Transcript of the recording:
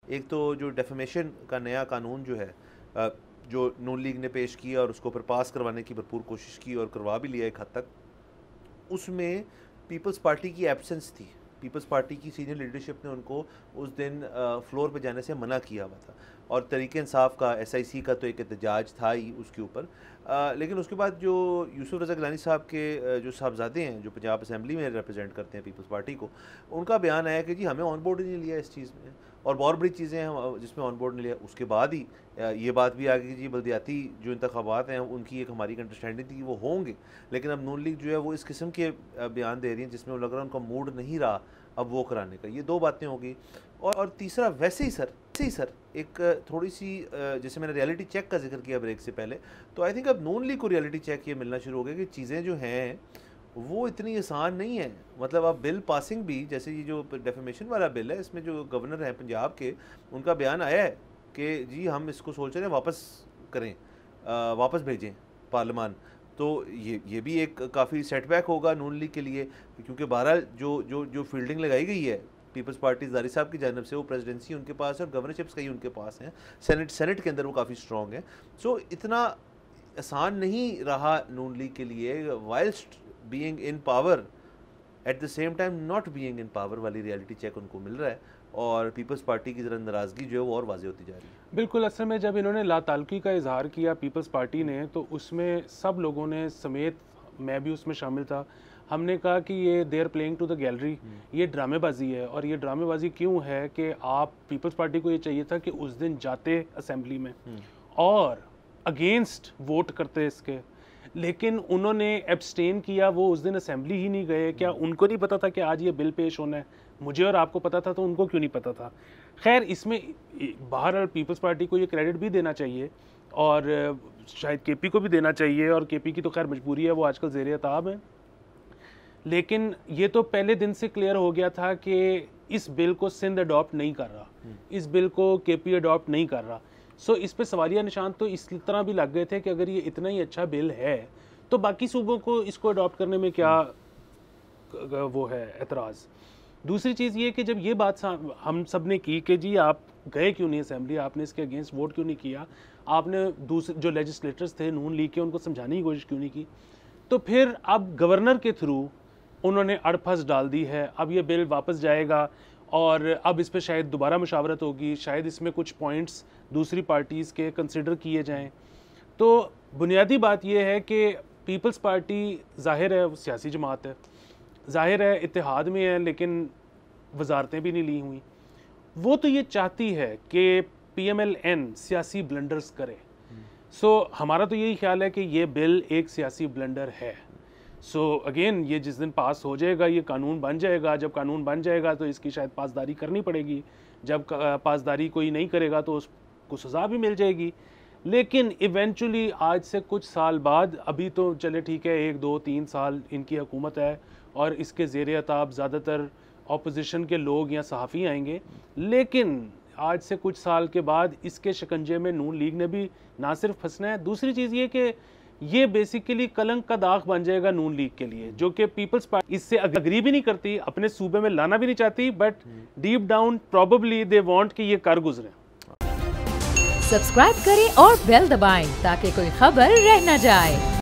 एक तो जो डेफेमेशन का नया कानून जो है जो नून लीग ने पेश किया और उसको ऊपर पास करवाने की भरपूर कोशिश की और करवा भी लिया एक हद तक, उसमें पीपल्स पार्टी की एब्सेंस थी। पीपल्स पार्टी की सीनियर लीडरशिप ने उनको उस दिन फ्लोर पे जाने से मना किया हुआ था और तरीके इंसाफ का SIC का तो एक एहतजाज था ही उसके ऊपर। लेकिन उसके बाद जो यूसुफ रज़ा गिलानी साहब के जो साहबजादे हैं जो पंजाब असम्बली में रिप्रेजेंट करते हैं पीपल्स पार्टी को, उनका बयान आया कि जी हमें ऑन बोर्ड ही नहीं लिया इस चीज़ में और बहुत बड़ी चीज़ें हैं जिसमें ऑन बोर्ड नहीं लिया। उसके बाद ही ये बात भी आ गई कि जी बल्दियाती जो इंतखाबात हैं उनकी एक हमारी अंडरस्टैंडिंग थी कि वो होंगे, लेकिन अब नून लीग जो है वो इस किस्म के बयान दे रही हैं जिसमें लग रहा है उनका मूड नहीं रहा अब वो कराने का। ये दो बातें होगी। और तीसरा वैसे ही सर एक थोड़ी सी जैसे मैंने रियलिटी चेक का जिक्र किया ब्रेक से पहले, तो आई थिंक अब नून लीग को रियलिटी चेक ये मिलना शुरू हो गया कि चीज़ें जो हैं वो इतनी आसान नहीं है। मतलब अब बिल पासिंग भी, जैसे ये जो डेफेमेशन वाला बिल है, इसमें जो गवर्नर हैं पंजाब के, उनका बयान आया है कि जी हम इसको सोच रहे हैं वापस करें, वापस भेजें पार्लियामान। तो ये भी एक काफ़ी सेटबैक होगा नून लीग के लिए, क्योंकि बहरहाल जो फील्डिंग लगाई गई है पीपल्स पार्टी ज़ारी साहब की जानब से, वो प्रेसिडेंसी उनके पास है और गवर्नरशिप्स कई उनके पास हैं, सेनेट के अंदर वो काफ़ी स्ट्रॉन्ग है। सो इतना आसान नहीं रहा नून लीग के लिए whilst being in power at the same time not being in power वाली रियलिटी चेक उनको मिल रहा है और पीपल्स पार्टी की ज़रा नाराज़गी जो है वो और वाज़ेह होती जा रही है। बिल्कुल, असल में जब इन्होंने लाताल्लुकी का इजहार किया पीपल्स पार्टी ने, तो उसमें सब लोगों ने समेत मैं भी उसमें शामिल था, हमने कहा कि ये they are playing to the gallery, ये ड्रामेबाजी है। और ये ड्रामेबाजी क्यों है कि आप पीपल्स पार्टी को ये चाहिए था कि उस दिन जाते असेंबली में और अगेंस्ट वोट करते इसके, लेकिन उन्होंने एब्सटेन किया, वो उस दिन असेंबली ही नहीं गए। क्या उनको नहीं पता था कि आज ये बिल पेश होना है? मुझे और आपको पता था, तो उनको क्यों नहीं पता था? खैर, इसमें बहरहाल पीपल्स पार्टी को ये क्रेडिट भी देना चाहिए और शायद KP को भी देना चाहिए, और KP की तो खैर मजबूरी है, वो आजकल ज़ेर अताब है। लेकिन ये तो पहले दिन से क्लियर हो गया था कि इस बिल को सिंध अडॉप्ट नहीं कर रहा, इस बिल को KP अडॉप्ट नहीं कर रहा। सो इस पे सवालिया निशान तो इस तरह भी लग गए थे कि अगर ये इतना ही अच्छा बिल है तो बाकी सूबों को इसको अडॉप्ट करने में क्या वो है एतराज़। दूसरी चीज़ ये कि जब ये बात हम सब ने की कि जी आप गए क्यों नहीं असेंबली, आपने इसके अगेंस्ट वोट क्यों नहीं किया, आपने दूसरे जो लेजिस्लेटर्स थे नून लीग के उनको समझाने की कोशिश क्यों नहीं की, तो फिर अब गवर्नर के थ्रू उन्होंने अड़फस डाल दी है। अब ये बिल वापस जाएगा और अब इस पर शायद दोबारा मुशावरत होगी, शायद इसमें कुछ पॉइंट्स दूसरी पार्टीज़ के कंसिडर किए जाएं। तो बुनियादी बात यह है कि पीपल्स पार्टी ज़ाहिर है सियासी जमात है, ज़ाहिर है इत्तेहाद में है, लेकिन वजारतें भी नहीं ली हुई। वो तो ये चाहती है कि PMLN सियासी ब्लंडर्स करे। सो हमारा तो यही ख्याल है कि ये बिल एक सियासी ब्लंडर है। सो अगेन, ये जिस दिन पास हो जाएगा, ये कानून बन जाएगा। जब कानून बन जाएगा तो इसकी शायद पासदारी करनी पड़ेगी, जब पासदारी कोई नहीं करेगा तो उसको सज़ा भी मिल जाएगी। लेकिन इवेंचुअली आज से कुछ साल बाद, अभी तो चले ठीक है 1, 2, 3 साल इनकी हुकूमत है और इसके ज़ेर अताब ज़्यादातर अपोजिशन के लोग या सहाफ़ी आएंगे, लेकिन आज से कुछ साल के बाद इसके शिकंजे में नून लीग ने भी ना सिर्फ फंसना है, दूसरी चीज़ ये कि ये बेसिकली कलंक का दाग बन जाएगा नून लीग के लिए, जो कि पीपल्स पार्टी इससे अग्री भी नहीं करती, अपने सूबे में लाना भी नहीं चाहती, but deep down probably they want कि ये कर गुजरे। सब्सक्राइब करें और बेल दबाएं ताकि कोई खबर रह न जाए।